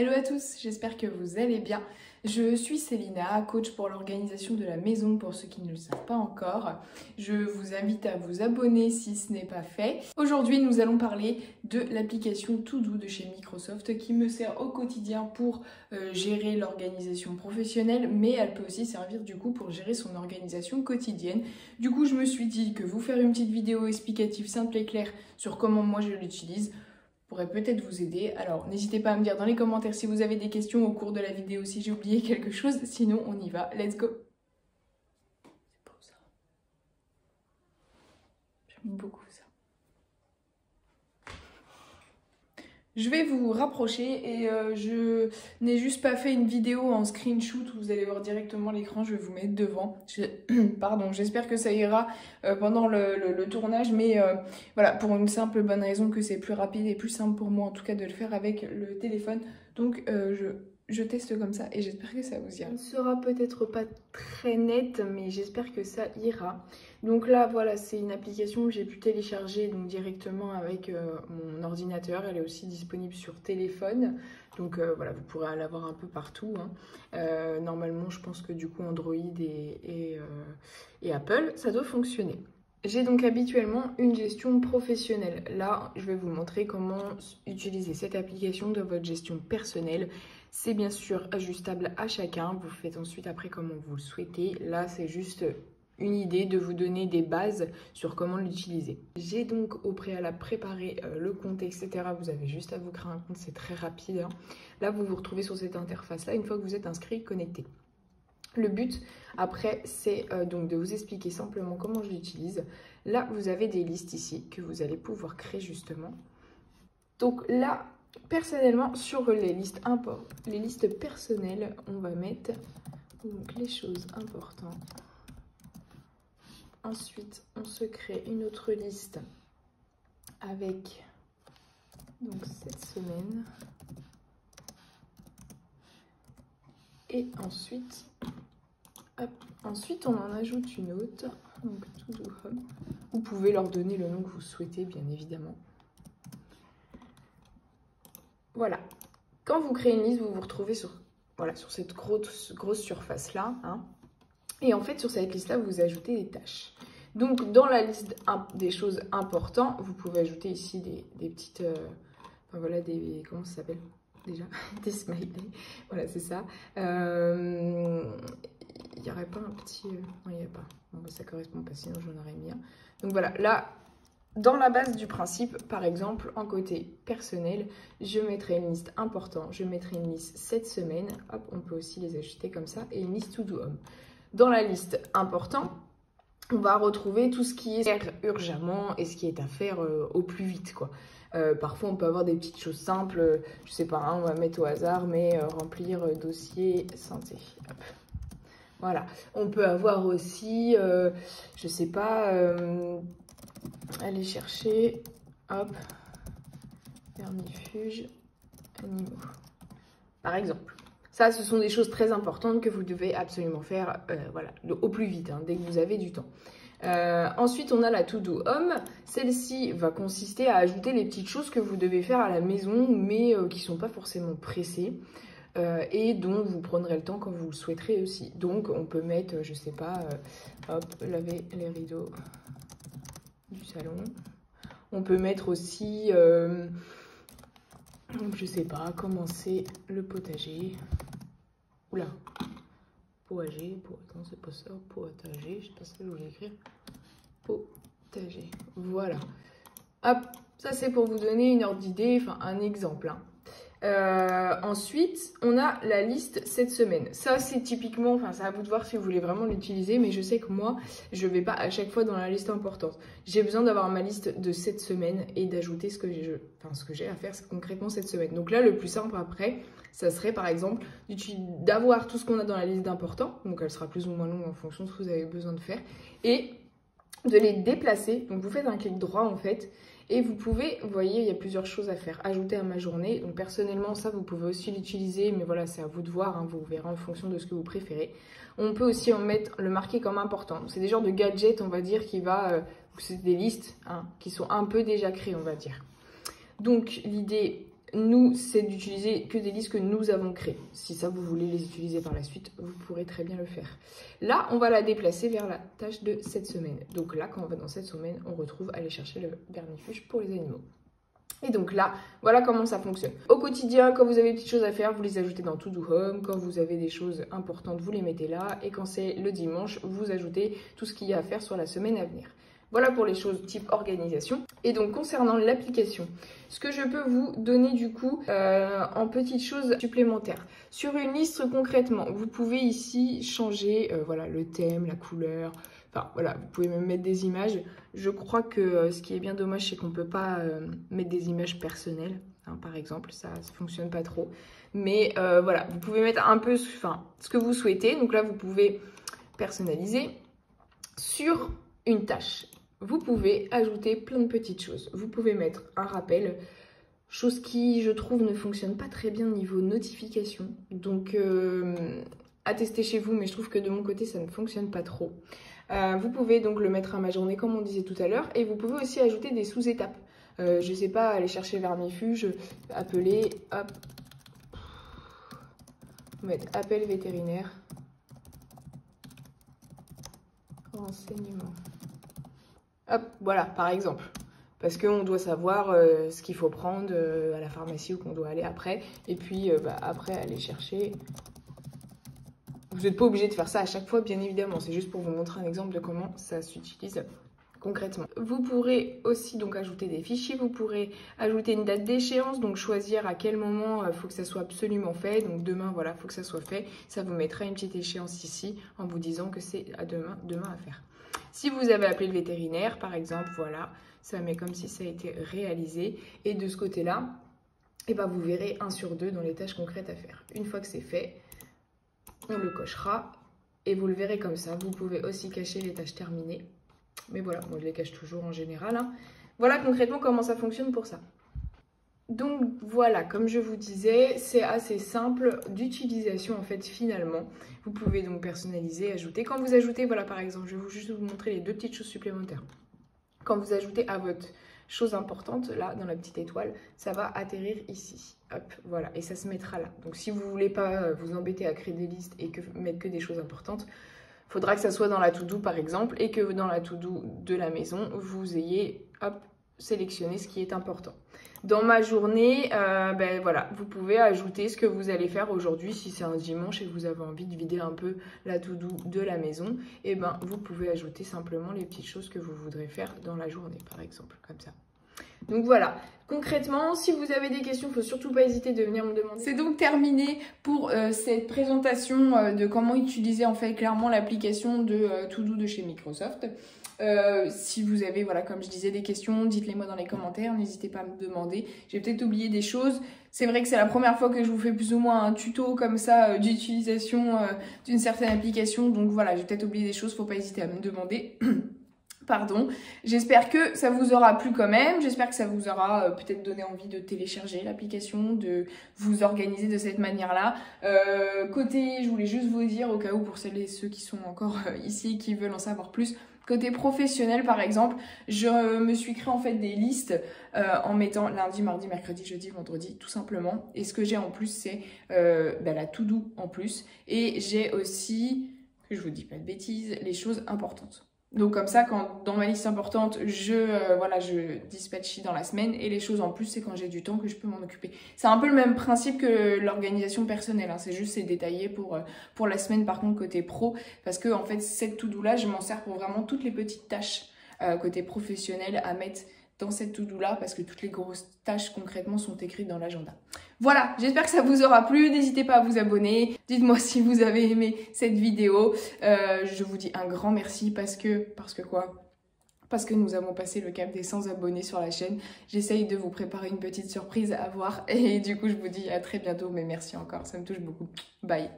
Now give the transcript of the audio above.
Hello à tous, j'espère que vous allez bien. Je suis Célina, coach pour l'organisation de la maison pour ceux qui ne le savent pas encore. Je vous invite à vous abonner si ce n'est pas fait. Aujourd'hui, nous allons parler de l'application To-Do de chez Microsoft qui me sert au quotidien pour gérer l'organisation professionnelle, mais elle peut aussi servir du coup pour gérer son organisation quotidienne. Du coup, je me suis dit que vous faire une petite vidéo explicative simple et claire sur comment moi je l'utilise pourrait peut-être vous aider. Alors n'hésitez pas à me dire dans les commentaires si vous avez des questions au cours de la vidéo, si j'ai oublié quelque chose, sinon on y va, let's go. C'est beau ça. J'aime beaucoup ça. Je vais vous rapprocher et je n'ai juste pas fait une vidéo en screenshot où vous allez voir directement l'écran, je vais vous mettre devant. Pardon, j'espère que ça ira pendant le tournage, mais voilà, pour une simple bonne raison que c'est plus rapide et plus simple pour moi en tout cas de le faire avec le téléphone. Donc je teste comme ça et j'espère que ça vous ira. Ça ne sera peut-être pas très net, mais j'espère que ça ira. Donc là, voilà, c'est une application que j'ai pu télécharger donc directement avec mon ordinateur. Elle est aussi disponible sur téléphone. Donc voilà, vous pourrez l'avoir un peu partout, hein. Normalement, je pense que du coup, Android et Apple, ça doit fonctionner. J'ai donc habituellement une gestion professionnelle. Là, je vais vous montrer comment utiliser cette application dans votre gestion personnelle. C'est bien sûr ajustable à chacun. Vous faites ensuite après comme vous le souhaitez. Là, c'est juste une idée de vous donner des bases sur comment l'utiliser. J'ai donc au préalable préparé le compte, etc. Vous avez juste à vous créer un compte, c'est très rapide, hein. Là, vous vous retrouvez sur cette interface-là une fois que vous êtes inscrit, connecté. Le but, après, c'est donc de vous expliquer simplement comment je l'utilise. Là, vous avez des listes ici que vous allez pouvoir créer justement. Donc là, personnellement, sur les listes personnelles, on va mettre donc, les choses importantes. Ensuite, on se crée une autre liste avec donc, cette semaine. Et ensuite, hop, ensuite, on en ajoute une autre, donc To-Do Home. Vous pouvez leur donner le nom que vous souhaitez, bien évidemment. Voilà. Quand vous créez une liste, vous vous retrouvez sur, voilà, sur cette grosse surface-là, hein. Et en fait, sur cette liste-là, vous ajoutez des tâches. Donc, dans la liste des choses importantes, vous pouvez ajouter ici des petites... enfin, voilà, comment ça s'appelle déjà? Des smileys. Voilà, c'est ça. Il n'y aurait pas un petit... non, il n'y a pas. Bon, bah, ça ne correspond pas, sinon j'en aurais mis un. Donc, voilà. Là, dans la base du principe, par exemple, en côté personnel, je mettrai une liste importante. Je mettrai une liste cette semaine. Hop, on peut aussi les ajouter comme ça. Et une liste To-Do Home. Dans la liste important, on va retrouver tout ce qui est à faire urgemment et ce qui est à faire au plus vite, quoi. Parfois, on peut avoir des petites choses simples. Je sais pas, hein, on va mettre au hasard, mais remplir dossier santé. Hop. Voilà. On peut avoir aussi, je sais pas, aller chercher, hop, vermifuge, animaux. Par exemple. Ça, ce sont des choses très importantes que vous devez absolument faire voilà, au plus vite, hein, dès que vous avez du temps. Ensuite, on a la To-Do Home. Celle-ci va consister à ajouter les petites choses que vous devez faire à la maison, mais qui ne sont pas forcément pressées et dont vous prendrez le temps quand vous le souhaiterez aussi. Donc, on peut mettre, je sais pas, hop, laver les rideaux du salon. On peut mettre aussi... je sais pas, commencer le potager. Oula, potager, attends, c'est pas ça, potager, je sais pas ce que je voulais écrire. Potager, voilà. Hop, ça c'est pour vous donner une ordre d'idée, enfin un exemple, hein. Ensuite, on a la liste cette semaine. Ça, c'est typiquement, enfin, c'est à vous de voir si vous voulez vraiment l'utiliser, mais je sais que moi, je ne vais pas à chaque fois dans la liste importante. J'ai besoin d'avoir ma liste de cette semaine et d'ajouter ce que j'ai à faire concrètement cette semaine. Donc là, le plus simple après, ça serait par exemple d'avoir tout ce qu'on a dans la liste d'importants, donc elle sera plus ou moins longue en fonction de ce que vous avez besoin de faire, et de les déplacer. Donc vous faites un clic droit en fait. Et vous pouvez, vous voyez, il y a plusieurs choses à faire. Ajouter à ma journée. Donc personnellement, ça, vous pouvez aussi l'utiliser. Mais voilà, c'est à vous de voir, hein, vous verrez en fonction de ce que vous préférez. On peut aussi le marquer comme important. C'est des genres de gadgets, on va dire, c'est des listes, hein, qui sont un peu déjà créées, on va dire. Donc l'idée, nous, c'est d'utiliser que des listes que nous avons créées. Si ça, vous voulez les utiliser par la suite, vous pourrez très bien le faire. Là, on va la déplacer vers la tâche de cette semaine. Donc là, quand on va dans cette semaine, on retrouve aller chercher le vermifuge pour les animaux. Et donc là, voilà comment ça fonctionne. Au quotidien, quand vous avez des petites choses à faire, vous les ajoutez dans To Do Home. Quand vous avez des choses importantes, vous les mettez là. Et quand c'est le dimanche, vous ajoutez tout ce qu'il y a à faire sur la semaine à venir. Voilà pour les choses type organisation. Et donc concernant l'application, ce que je peux vous donner du coup en petites choses supplémentaires. Sur une liste concrètement, vous pouvez ici changer voilà, le thème, la couleur. Enfin voilà, vous pouvez même mettre des images. Je crois que ce qui est bien dommage, c'est qu'on ne peut pas mettre des images personnelles. Hein, par exemple, ça ne fonctionne pas trop. Mais voilà, vous pouvez mettre un peu ce que vous souhaitez. Donc là, vous pouvez personnaliser sur une tâche. Vous pouvez ajouter plein de petites choses. Vous pouvez mettre un rappel, chose qui, je trouve, ne fonctionne pas très bien au niveau notification. Donc, à tester chez vous, mais je trouve que de mon côté, ça ne fonctionne pas trop. Vous pouvez donc le mettre à ma journée, comme on disait tout à l'heure. Et vous pouvez aussi ajouter des sous-étapes. Je sais pas, aller chercher vermifuge, appeler, hop. Vous mettez appel vétérinaire. Renseignement. Hop, voilà, par exemple. Parce qu'on doit savoir ce qu'il faut prendre à la pharmacie ou qu'on doit aller après. Et puis, après, aller chercher. Vous n'êtes pas obligé de faire ça à chaque fois, bien évidemment. C'est juste pour vous montrer un exemple de comment ça s'utilise concrètement. Vous pourrez aussi donc ajouter des fichiers. Vous pourrez ajouter une date d'échéance. Donc, choisir à quel moment il faut que ça soit absolument fait. Donc, demain, voilà, il faut que ça soit fait. Ça vous mettra une petite échéance ici en vous disant que c'est à demain à faire. Si vous avez appelé le vétérinaire, par exemple, voilà, ça met comme si ça a été réalisé. Et de ce côté-là, eh ben, vous verrez 1 sur 2 dans les tâches concrètes à faire. Une fois que c'est fait, on le cochera et vous le verrez comme ça. Vous pouvez aussi cacher les tâches terminées. Mais voilà, moi je les cache toujours en général. Hein. Voilà concrètement comment ça fonctionne pour ça. Donc voilà, comme je vous disais, c'est assez simple d'utilisation en fait finalement. Vous pouvez donc personnaliser, ajouter. Quand vous ajoutez, voilà par exemple, je vais juste vous montrer les 2 petites choses supplémentaires. Quand vous ajoutez à votre chose importante, là dans la petite étoile, ça va atterrir ici. Hop, voilà, et ça se mettra là. Donc si vous ne voulez pas vous embêter à créer des listes et mettre que des choses importantes, il faudra que ça soit dans la to-do par exemple et que dans la to-do de la maison, vous ayez, hop, sélectionné ce qui est important. Dans ma journée, voilà, vous pouvez ajouter ce que vous allez faire aujourd'hui. Si c'est un dimanche et que vous avez envie de vider un peu la to-do de la maison, et vous pouvez ajouter simplement les petites choses que vous voudrez faire dans la journée, par exemple, comme ça. Donc voilà, concrètement, si vous avez des questions, il ne faut surtout pas hésiter de venir me demander. C'est donc terminé pour cette présentation de comment utiliser en fait clairement l'application de To Do de chez Microsoft. Si vous avez, voilà, comme je disais, des questions, dites-les moi dans les commentaires, n'hésitez pas à me demander. J'ai peut-être oublié des choses. C'est vrai que c'est la première fois que je vous fais plus ou moins un tuto comme ça d'utilisation d'une certaine application. Donc voilà, j'ai peut-être oublié des choses, faut pas hésiter à me demander. Pardon, j'espère que ça vous aura plu quand même, j'espère que ça vous aura peut-être donné envie de télécharger l'application, de vous organiser de cette manière-là. Côté, je voulais juste vous dire, au cas où pour celles et ceux qui sont encore ici, qui veulent en savoir plus, côté professionnel par exemple, je me suis créé en fait des listes en mettant lundi, mardi, mercredi, jeudi, vendredi, tout simplement. Et ce que j'ai en plus, c'est la to-do en plus. Et j'ai aussi, que je vous dis pas de bêtises, les choses importantes. Donc comme ça, quand dans ma liste importante, je dispatchie dans la semaine et les choses en plus, c'est quand j'ai du temps que je peux m'en occuper. C'est un peu le même principe que l'organisation personnelle, hein. C'est juste c'est détaillé pour la semaine par contre côté pro, parce que en fait cette to-do là, je m'en sers pour vraiment toutes les petites tâches côté professionnel à mettre dans cette to-do là, parce que toutes les grosses tâches concrètement sont écrites dans l'agenda. Voilà, j'espère que ça vous aura plu, n'hésitez pas à vous abonner, dites-moi si vous avez aimé cette vidéo, je vous dis un grand merci parce que nous avons passé le cap des 100 abonnés sur la chaîne. J'essaye de vous préparer une petite surprise à voir et du coup je vous dis à très bientôt, mais merci encore, ça me touche beaucoup. Bye.